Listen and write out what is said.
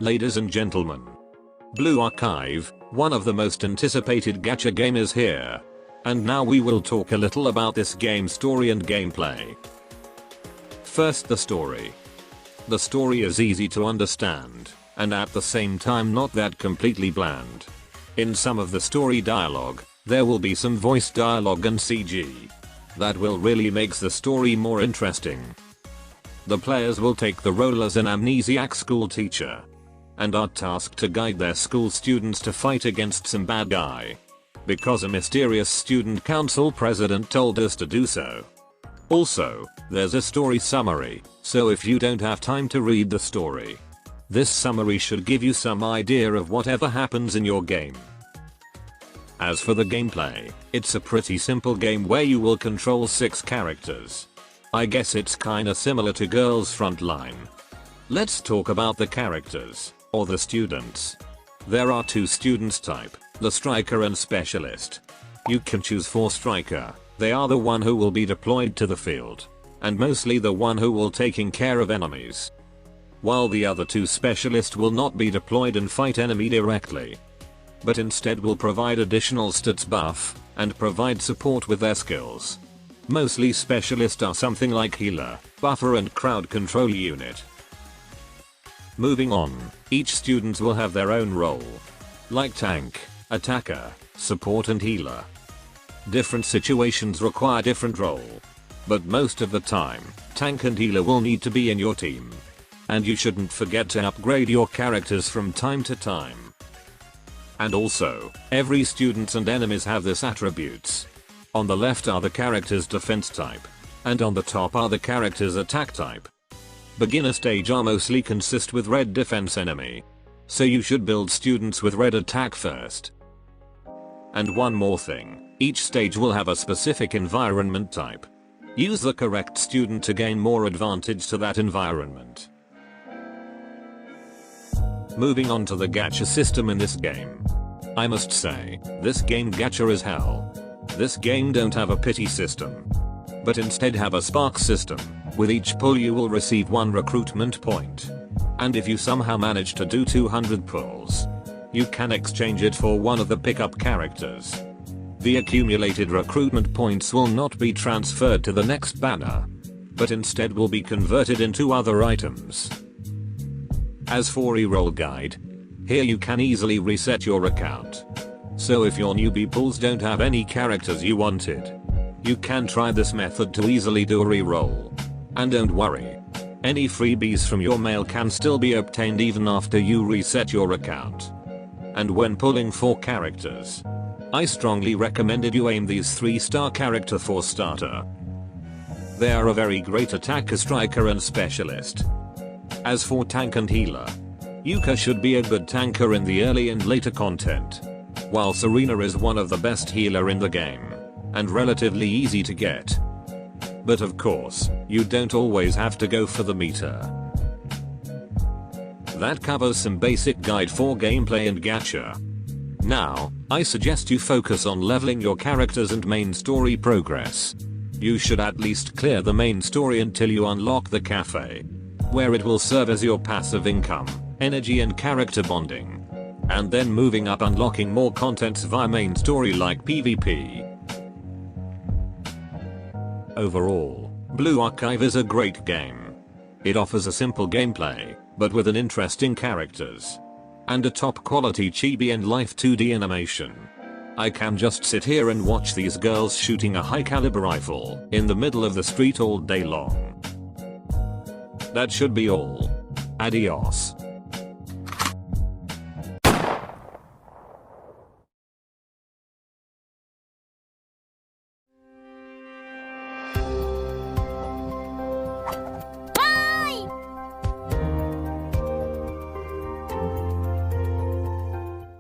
Ladies and gentlemen, Blue Archive, one of the most anticipated gacha game is here. And now we will talk a little about this game's story and gameplay. First, the story. The story is easy to understand, and at the same time not that completely bland. In some of the story dialogue, there will be some voice dialogue and CG. That will really makes the story more interesting. The players will take the role as an amnesiac school teacher and are tasked to guide their school students to fight against some bad guy, because a mysterious student council president told us to do so. Also, there's a story summary, so if you don't have time to read the story, this summary should give you some idea of whatever happens in your game. As for the gameplay, it's a pretty simple game where you will control 6 characters. I guess it's kinda similar to Girls Frontline. Let's talk about the characters, or the students. There are 2 students type, the striker and specialist. You can choose for striker. They are the one who will be deployed to the field, and mostly the one who will taking care of enemies. While the other 2 specialists will not be deployed and fight enemy directly, but instead will provide additional stats buff, and provide support with their skills. Mostly specialists are something like healer, buffer and crowd control unit. Moving on, each student will have their own role, like tank, attacker, support and healer. Different situations require different role, but most of the time, tank and healer will need to be in your team. And you shouldn't forget to upgrade your characters from time to time. And also, every students and enemies have this attributes. On the left are the characters defense type, and on the top are the characters attack type. Beginner stage are mostly consist with red defense enemy, so you should build students with red attack first. And one more thing, each stage will have a specific environment type. Use the correct student to gain more advantage to that environment. Moving on to the gacha system in this game. I must say, this game gacha is hell. This game don't have a pity system, but instead have a spark system. With each pull you will receive 1 recruitment point. And if you somehow manage to do 200 pulls, you can exchange it for one of the pickup characters. The accumulated recruitment points will not be transferred to the next banner, but instead will be converted into other items. As for EROLL guide, here you can easily reset your account. So if your newbie pulls don't have any characters you wanted, you can try this method to easily do a reroll. And don't worry, any freebies from your mail can still be obtained even after you reset your account. And when pulling for characters, I strongly recommended you aim these 3-star character for starter. They are a very great attacker, striker and specialist. As for tank and healer, Yuka should be a good tanker in the early and later content, while Serena is one of the best healer in the game, and relatively easy to get. But of course, you don't always have to go for the meter. That covers some basic guide for gameplay and gacha. Now, I suggest you focus on leveling your characters and main story progress. You should at least clear the main story until you unlock the cafe, where it will serve as your passive income, energy and character bonding. And then moving up unlocking more contents via main story like PvP. Overall, Blue Archive is a great game. It offers a simple gameplay, but with an interesting characters. And a top quality chibi and life 2D animation. I can just sit here and watch these girls shooting a high caliber rifle in the middle of the street all day long. That should be all. Adios.